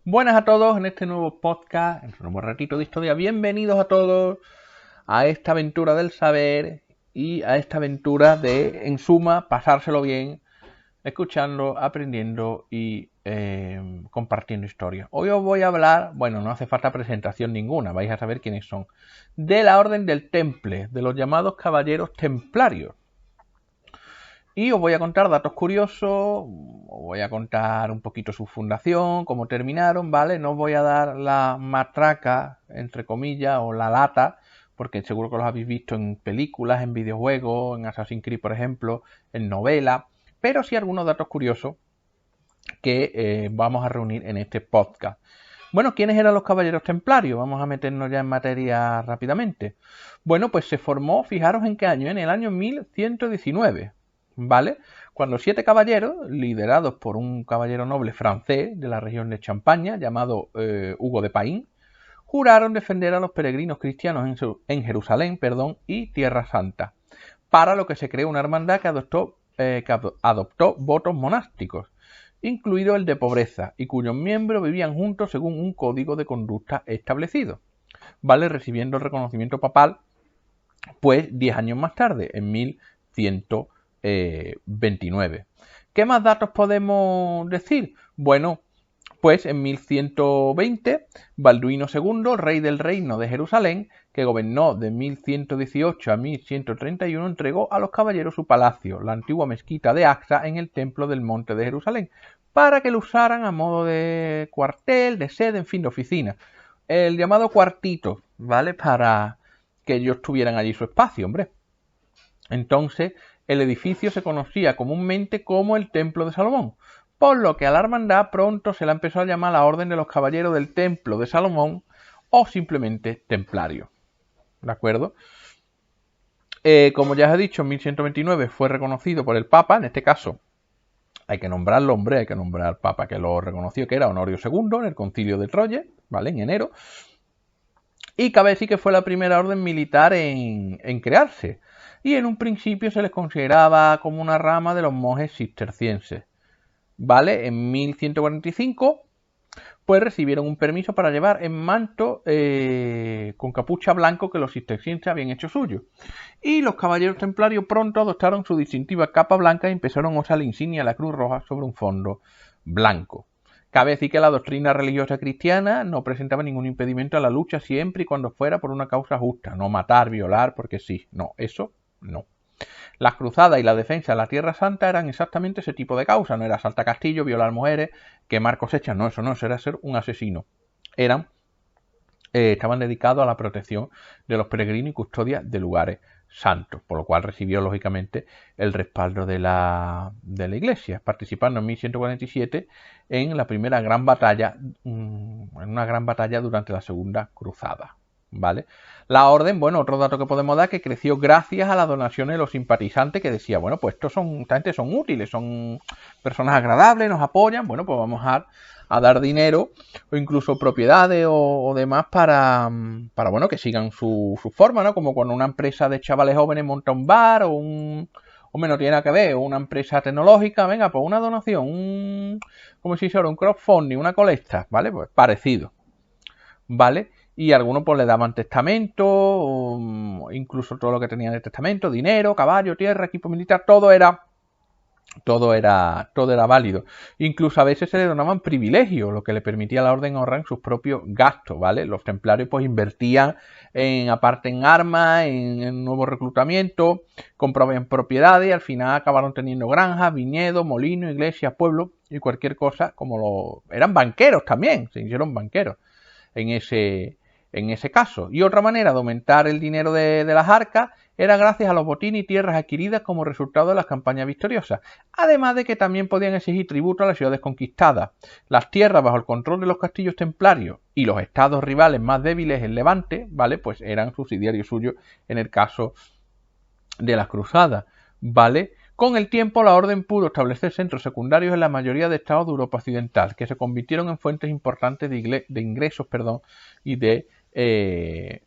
Buenas a todos en este nuevo podcast, en este nuevo ratito de historia. Bienvenidos a todos a esta aventura del saber y a esta aventura de, en suma, pasárselo bien, escuchando, aprendiendo y compartiendo historias. Hoy os voy a hablar, bueno, no hace falta presentación ninguna, vais a saber quiénes son, de la Orden del Temple, de los llamados Caballeros Templarios. Y os voy a contar datos curiosos, os voy a contar un poquito su fundación, cómo terminaron, ¿vale? No os voy a dar la matraca, entre comillas, o la lata, porque seguro que los habéis visto en películas, en videojuegos, en Assassin's Creed, por ejemplo, en novela, pero sí algunos datos curiosos que vamos a reunir en este podcast. Bueno, ¿quiénes eran los caballeros templarios? Vamos a meternos ya en materia rápidamente. Bueno, pues se formó, fijaros en qué año, en el año 1119. ¿Vale? Cuando 7 caballeros, liderados por un caballero noble francés de la región de Champaña, llamado Hugo de Paín, juraron defender a los peregrinos cristianos en Jerusalén, y Tierra Santa, para lo que se creó una hermandad que adoptó votos monásticos, incluido el de pobreza, y cuyos miembros vivían juntos según un código de conducta establecido, ¿vale? Recibiendo el reconocimiento papal, pues 10 años más tarde, en 1129. ¿Qué más datos podemos decir? Bueno, pues en 1120, Balduino II, rey del reino de Jerusalén, que gobernó de 1118 a 1131, entregó a los caballeros su palacio, la antigua mezquita de Aqsa, en el templo del monte de Jerusalén, para que lo usaran a modo de cuartel, de sede, en fin, de oficina. El llamado cuartito, ¿vale? Para que ellos tuvieran allí su espacio, hombre. Entonces, el edificio se conocía comúnmente como el Templo de Salomón, por lo que a la hermandad pronto se la empezó a llamar la Orden de los Caballeros del Templo de Salomón o simplemente Templario. ¿De acuerdo? Como ya os he dicho, en 1129 fue reconocido por el Papa, en este caso hay que nombrarlo, hombre, hay que nombrar al Papa que lo reconoció, que era Honorio II, en el Concilio de Troyes, ¿vale? En enero. Y cabe decir que fue la primera orden militar en crearse, y en un principio se les consideraba como una rama de los monjes cistercienses. ¿Vale? En 1145 pues recibieron un permiso para llevar en manto con capucha blanco que los cistercienses habían hecho suyo. Y los caballeros templarios pronto adoptaron su distintiva capa blanca y empezaron a usar la insignia de la Cruz Roja sobre un fondo blanco. Cabe decir que la doctrina religiosa cristiana no presentaba ningún impedimento a la lucha siempre y cuando fuera por una causa justa. No matar, violar, porque sí. No, eso no. Las cruzadas y la defensa de la Tierra Santa eran exactamente ese tipo de causa. No era asaltar castillos, violar mujeres, quemar cosechas. No, eso no, eso era ser un asesino. Estaban dedicados a la protección de los peregrinos y custodia de lugares santos, por lo cual recibió lógicamente el respaldo de la Iglesia, participando en 1147 en la primera gran batalla, en una gran batalla durante la Segunda Cruzada. ¿Vale? La orden, bueno, otro dato que podemos dar, que creció gracias a las donaciones de los simpatizantes, que decía, bueno, pues esta gente son útiles, son personas agradables, nos apoyan, bueno, pues vamos a dar dinero o incluso propiedades o demás para bueno, que sigan su forma, ¿no? Como cuando una empresa de chavales jóvenes monta un bar o no tiene nada que ver, o una empresa tecnológica, venga, pues una donación, como si fuera un crowdfunding, una colecta, ¿vale? Pues parecido, ¿vale? Y algunos pues le daban testamento, incluso todo lo que tenían de testamento, dinero, caballo, tierra, equipo militar, todo era válido. Incluso a veces se le donaban privilegios, lo que le permitía a la orden ahorrar en sus propios gastos, ¿vale? Los templarios pues invertían aparte en armas, en nuevo reclutamiento, compraban propiedades y al final acabaron teniendo granjas, viñedos, molinos, iglesias, pueblos y cualquier cosa, eran banqueros también, se hicieron banqueros en ese caso. Y otra manera de aumentar el dinero de las arcas era gracias a los botines y tierras adquiridas como resultado de las campañas victoriosas, además de que también podían exigir tributo a las ciudades conquistadas. Las tierras bajo el control de los castillos templarios y los estados rivales más débiles en Levante, ¿vale? Pues eran subsidiarios suyos en el caso de las cruzadas, ¿vale? Con el tiempo la orden pudo establecer centros secundarios en la mayoría de estados de Europa Occidental, que se convirtieron en fuentes importantes de ingresos y de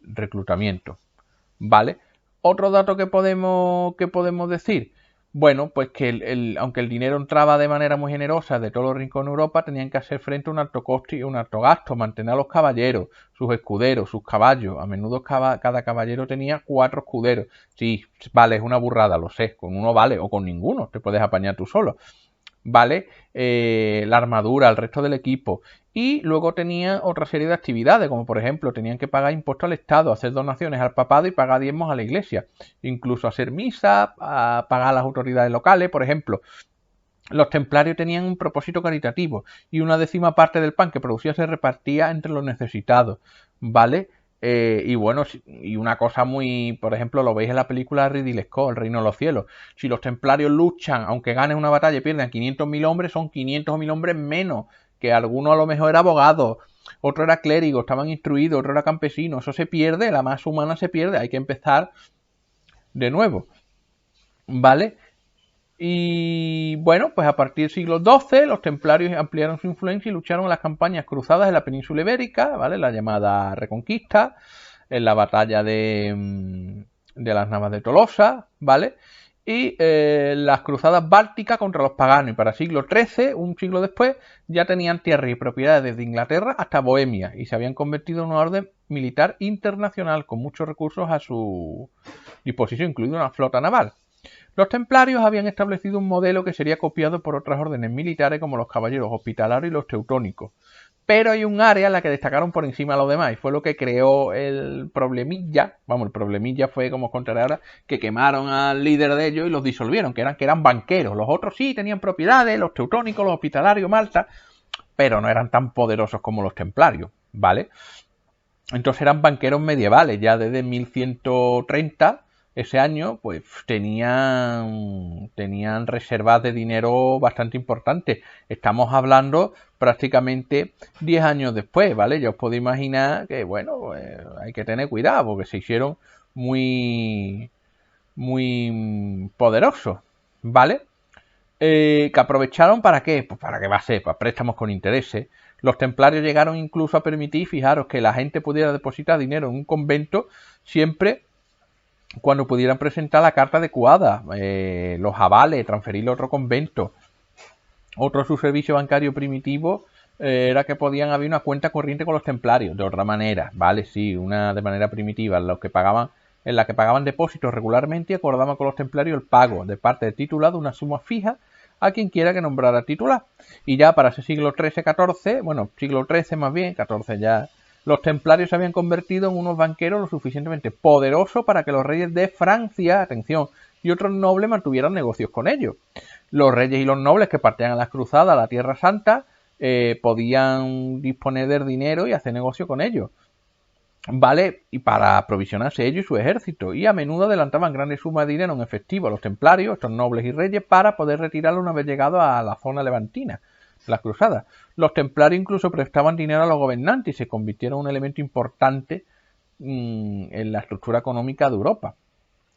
reclutamiento, ¿vale? Otro dato que podemos decir, bueno, pues que aunque el dinero entraba de manera muy generosa de todos los rincones de Europa, tenían que hacer frente a un alto coste y un alto gasto, mantener a los caballeros, sus escuderos, sus caballos. A menudo cada caballero tenía 4 escuderos. Sí, vale, es una burrada, lo sé, con uno vale, o con ninguno, te puedes apañar tú solo. ¿Vale? La armadura, el resto del equipo. Y luego tenían otra serie de actividades, como por ejemplo tenían que pagar impuestos al Estado, hacer donaciones al papado y pagar diezmos a la iglesia. Incluso hacer misa, a pagar a las autoridades locales, por ejemplo. Los templarios tenían un propósito caritativo y una 10ª parte del pan que producía se repartía entre los necesitados, ¿vale? Y bueno, y una cosa muy, por ejemplo, lo veis en la película Ridley Scott, El Reino de los Cielos. Si los templarios luchan, aunque ganen una batalla y pierdan 500.000 hombres, son 500.000 hombres menos, que alguno a lo mejor era abogado, otro era clérigo, estaban instruidos, otro era campesino. Eso se pierde, la masa humana se pierde, hay que empezar de nuevo, ¿vale? Y bueno, pues a partir del siglo XII los templarios ampliaron su influencia y lucharon en las campañas cruzadas en la península ibérica, ¿vale? La llamada Reconquista, en la batalla de las Navas de Tolosa, ¿vale? Y las cruzadas bálticas contra los paganos. Y para el siglo XIII, un siglo después, ya tenían tierras y propiedades desde Inglaterra hasta Bohemia y se habían convertido en una orden militar internacional con muchos recursos a su disposición, incluida una flota naval. Los templarios habían establecido un modelo que sería copiado por otras órdenes militares como los caballeros hospitalarios y los teutónicos. Pero hay un área en la que destacaron por encima de los demás y fue lo que creó el problemilla. Vamos, el problemilla fue, como os contaré ahora, que quemaron al líder de ellos y los disolvieron, que eran banqueros. Los otros sí tenían propiedades, los teutónicos, los hospitalarios, Malta, pero no eran tan poderosos como los templarios, ¿vale? Entonces eran banqueros medievales, ya desde 1130. Ese año, pues tenían reservas de dinero bastante importantes. Estamos hablando prácticamente 10 años después, ¿vale? Ya os podéis imaginar que, bueno, pues, hay que tener cuidado porque se hicieron muy poderosos, ¿vale? Que aprovecharon ¿para qué? Pues para qué va a ser, para préstamos con intereses. Los templarios llegaron incluso a permitir, fijaros, que la gente pudiera depositar dinero en un convento siempre cuando pudieran presentar la carta adecuada, los avales, transferirlo a otro convento. Otro su servicio bancario primitivo era que podían haber una cuenta corriente con los templarios, de otra manera, ¿vale? Sí, de manera primitiva, en la que pagaban depósitos regularmente y acordaban con los templarios el pago de parte del titular de una suma fija a quien quiera que nombrara titular. Y ya para ese siglo XIII-XIV, bueno, siglo XIII más bien, XIV ya, los templarios se habían convertido en unos banqueros lo suficientemente poderosos para que los reyes de Francia, atención, y otros nobles mantuvieran negocios con ellos. Los reyes y los nobles que partían a las cruzadas a la Tierra Santa podían disponer del dinero y hacer negocio con ellos, ¿vale? Y para aprovisionarse ellos y su ejército. Y a menudo adelantaban grandes sumas de dinero en efectivo a los templarios, estos nobles y reyes, para poder retirarlo una vez llegado a la zona levantina, las cruzadas. Los templarios incluso prestaban dinero a los gobernantes y se convirtieron en un elemento importante en la estructura económica de Europa,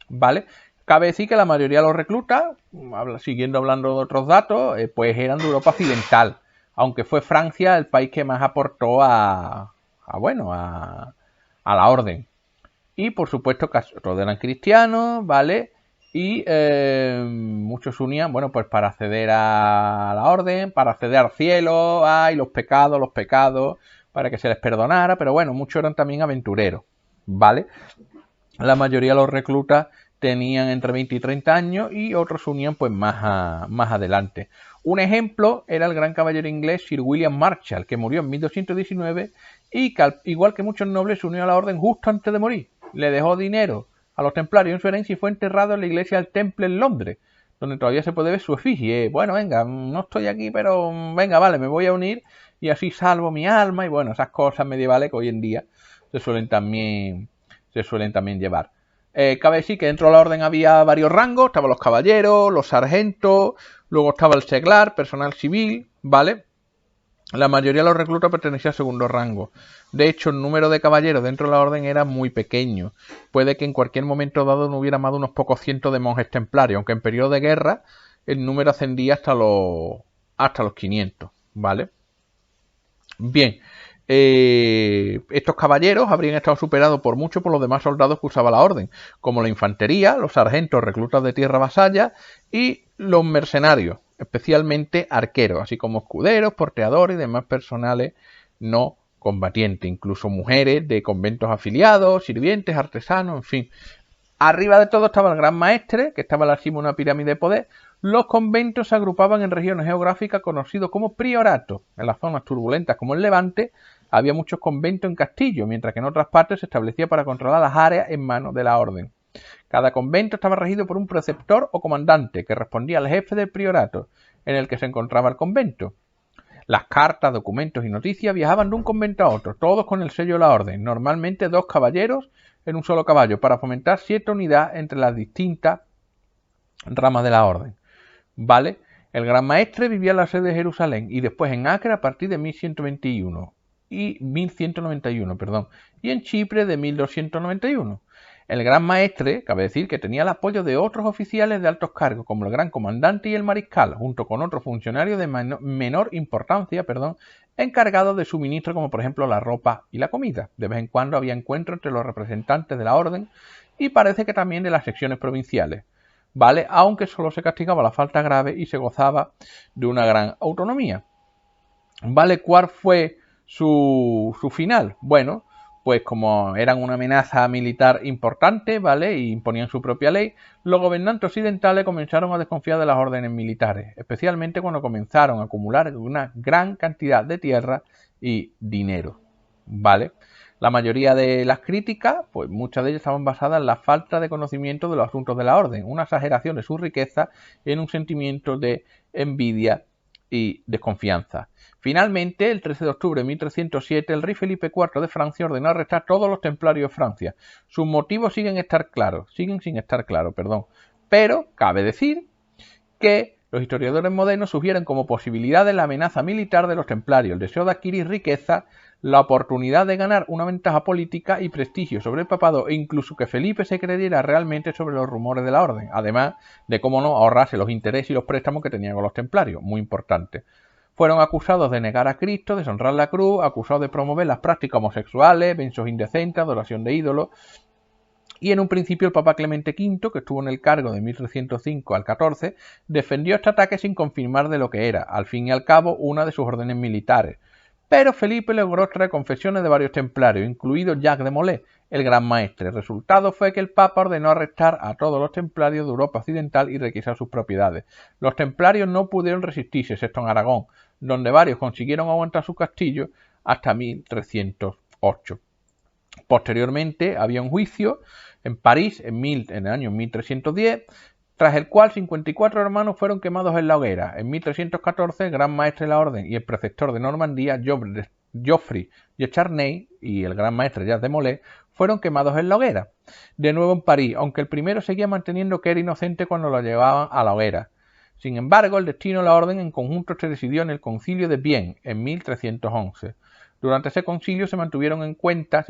¿vale? Cabe decir que la mayoría de los reclutas, siguiendo hablando de otros datos, pues eran de Europa occidental, aunque fue Francia el país que más aportó a la orden. Y por supuesto que todos eran cristianos, ¿vale? Y muchos se unían, bueno, pues para acceder a la orden, para acceder al cielo, y los pecados, para que se les perdonara, pero bueno, muchos eran también aventureros, ¿vale? La mayoría de los reclutas tenían entre 20 y 30 años y otros se unían pues más adelante. Un ejemplo era el gran caballero inglés Sir William Marshall, que murió en 1219 y que, igual que muchos nobles, se unió a la orden justo antes de morir. Le dejó dinero a los templarios en su herencia y fue enterrado en la iglesia del Temple en Londres, donde todavía se puede ver su efigie. Bueno, venga, no estoy aquí, pero venga, vale, me voy a unir y así salvo mi alma. Y bueno, esas cosas medievales que hoy en día se suelen también llevar. Cabe decir que dentro de la orden había varios rangos, estaban los caballeros, los sargentos, luego estaba el seglar, personal civil, ¿vale? La mayoría de los reclutas pertenecía al segundo rango. De hecho, el número de caballeros dentro de la orden era muy pequeño. Puede que en cualquier momento dado no hubiera más de unos pocos cientos de monjes templarios, aunque en periodo de guerra el número ascendía hasta los 500, ¿vale? Bien, estos caballeros habrían estado superados por mucho por los demás soldados que usaba la orden, como la infantería, los sargentos reclutas de tierra vasalla y los mercenarios, especialmente arqueros, así como escuderos, porteadores y demás personales no combatientes, incluso mujeres de conventos afiliados, sirvientes, artesanos, en fin. Arriba de todo estaba el gran maestre, que estaba en la cima de una pirámide de poder. Los conventos se agrupaban en regiones geográficas conocidos como prioratos. En las zonas turbulentas como el Levante había muchos conventos en castillos, mientras que en otras partes se establecía para controlar las áreas en manos de la orden. Cada convento estaba regido por un preceptor o comandante que respondía al jefe del priorato en el que se encontraba el convento. Las cartas, documentos y noticias viajaban de un convento a otro, todos con el sello de la orden, normalmente 2 caballeros en un solo caballo, para fomentar cierta unidad entre las distintas ramas de la orden. ¿Vale? El gran maestre vivía en la sede de Jerusalén y después en Acre a partir de 1191 y 1191, y en Chipre de 1291. El gran maestre, cabe decir que tenía el apoyo de otros oficiales de altos cargos, como el gran comandante y el mariscal, junto con otros funcionarios de menor importancia, encargados de suministro, como por ejemplo la ropa y la comida. De vez en cuando había encuentros entre los representantes de la orden y parece que también de las secciones provinciales, ¿vale? Aunque solo se castigaba la falta grave y se gozaba de una gran autonomía. ¿Vale? ¿Cuál fue su final? Bueno, pues como eran una amenaza militar importante, ¿vale? Y imponían su propia ley, los gobernantes occidentales comenzaron a desconfiar de las órdenes militares, especialmente cuando comenzaron a acumular una gran cantidad de tierra y dinero, ¿vale? La mayoría de las críticas, pues muchas de ellas estaban basadas en la falta de conocimiento de los asuntos de la orden, una exageración de su riqueza y en un sentimiento de envidia y desconfianza. Finalmente, el 13 de octubre de 1307, el rey Felipe IV de Francia ordenó arrestar a todos los templarios de Francia. Sus motivos siguen sin estar claros, pero cabe decir que los historiadores modernos sugieren como posibilidad de la amenaza militar de los templarios, el deseo de adquirir riqueza, la oportunidad de ganar una ventaja política y prestigio sobre el papado e incluso que Felipe se creyera realmente sobre los rumores de la orden, además de, cómo no, ahorrarse los intereses y los préstamos que tenían con los templarios, muy importante. Fueron acusados de negar a Cristo, de deshonrar la cruz, acusados de promover las prácticas homosexuales, besos indecentes, adoración de ídolos. Y en un principio el Papa Clemente V, que estuvo en el cargo de 1305 al 14, defendió este ataque sin confirmar de lo que era, al fin y al cabo, una de sus órdenes militares. Pero Felipe logró extraer confesiones de varios templarios, incluido Jacques de Molay, el gran maestre. El resultado fue que el Papa ordenó arrestar a todos los templarios de Europa Occidental y requisar sus propiedades. Los templarios no pudieron resistirse, excepto en Aragón, donde varios consiguieron aguantar su castillo hasta 1308. Posteriormente había un juicio en París en el año 1310, tras el cual 54 hermanos fueron quemados en la hoguera. En 1314 el gran maestre de la orden y el preceptor de Normandía, Geoffrey de Charnay, y el gran maestre Jacques de Molay fueron quemados en la hoguera. De nuevo en París, aunque el primero seguía manteniendo que era inocente cuando lo llevaban a la hoguera. Sin embargo, el destino de la orden en conjunto se decidió en el Concilio de Vienne en 1311. Durante ese concilio se tuvieron en cuenta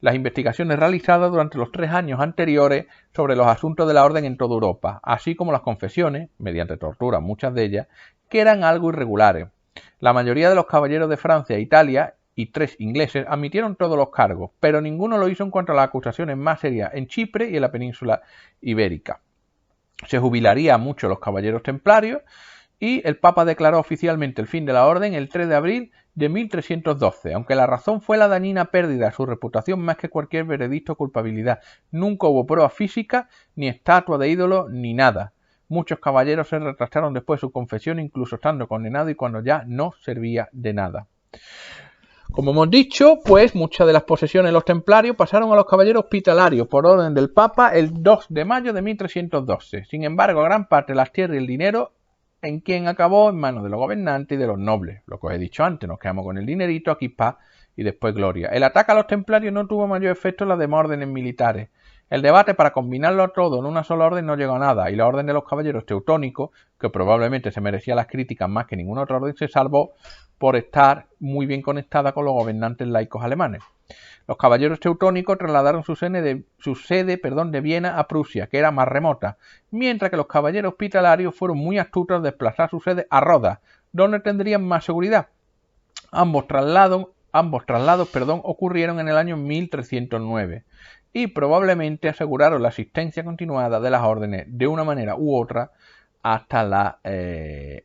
las investigaciones realizadas durante los 3 años anteriores sobre los asuntos de la orden en toda Europa, así como las confesiones, mediante tortura muchas de ellas, que eran algo irregulares. La mayoría de los caballeros de Francia e Italia y 3 ingleses admitieron todos los cargos, pero ninguno lo hizo en cuanto a las acusaciones más serias en Chipre y en la península ibérica. Se jubilaría mucho los caballeros templarios y el Papa declaró oficialmente el fin de la orden el 3 de abril de 1312, aunque la razón fue la dañina pérdida de su reputación más que cualquier veredicto o culpabilidad. Nunca hubo pruebas físicas, ni estatua de ídolo, ni nada. Muchos caballeros se retractaron después de su confesión, incluso estando condenados y cuando ya no servía de nada. Como hemos dicho, pues muchas de las posesiones de los templarios pasaron a los caballeros hospitalarios por orden del Papa el 2 de mayo de 1312. Sin embargo, gran parte de las tierras y el dinero en quien acabó en manos de los gobernantes y de los nobles. Lo que os he dicho antes, nos quedamos con el dinerito, aquí paz y después gloria. El ataque a los templarios no tuvo mayor efecto en las demás órdenes militares. El debate para combinarlo todo en una sola orden no llegó a nada y la orden de los caballeros teutónicos, que probablemente se merecía las críticas más que ninguna otra orden, se salvó por estar muy bien conectada con los gobernantes laicos alemanes. Los caballeros teutónicos trasladaron su sede de Viena a Prusia, que era más remota, mientras que los caballeros hospitalarios fueron muy astutos al desplazar su sede a Rodas, donde tendrían más seguridad. Ambos traslados, ocurrieron en el año 1309 y probablemente aseguraron la asistencia continuada de las órdenes de una manera u otra hasta la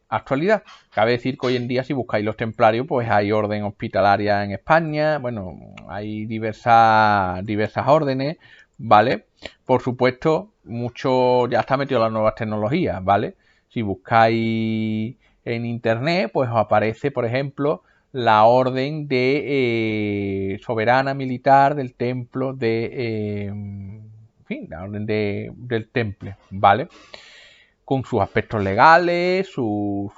actualidad. Cabe decir que hoy en día, si buscáis los templarios, pues hay orden hospitalaria en España, bueno, hay diversas órdenes, ¿vale? Por supuesto, mucho ya está metido las nuevas tecnologías, ¿vale? Si buscáis en internet, pues os aparece, por ejemplo, la orden de soberana militar del templo de... en fin, la orden del temple, ¿vale? Con sus aspectos legales, su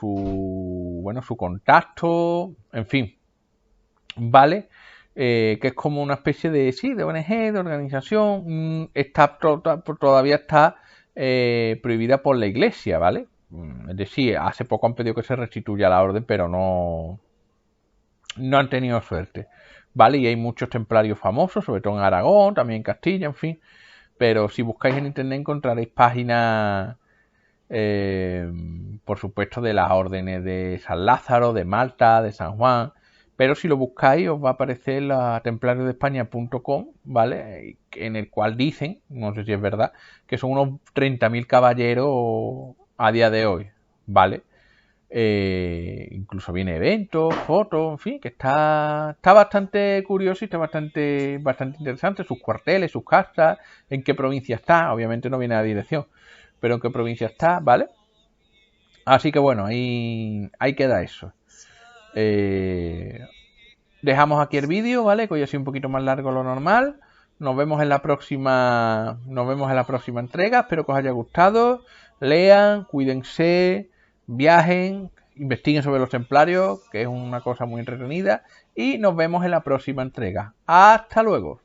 contacto, en fin, ¿vale? Que es como una especie de, sí, de ONG, de organización, todavía está prohibida por la Iglesia, ¿vale? Es decir, hace poco han pedido que se restituya la orden, pero no han tenido suerte, ¿vale? Y hay muchos templarios famosos, sobre todo en Aragón, también en Castilla, en fin, pero si buscáis en internet encontraréis páginas, por supuesto, de las órdenes de San Lázaro, de Malta, de San Juan, pero si lo buscáis os va a aparecer la templariosdeespaña.com, ¿vale? En el cual dicen, no sé si es verdad, que son unos 30.000 caballeros a día de hoy, ¿vale? Incluso viene eventos, fotos, en fin, que está bastante curioso y está bastante interesante, sus cuarteles, sus casas, en qué provincia está, obviamente no viene a la dirección, pero en qué provincia está, ¿vale? Así que bueno, ahí queda eso. Dejamos aquí el vídeo, ¿vale? Que hoy ha sido un poquito más largo de lo normal. Nos vemos en la próxima entrega. Espero que os haya gustado. Lean, cuídense, viajen, investiguen sobre los templarios, que es una cosa muy entretenida. Y nos vemos en la próxima entrega. Hasta luego.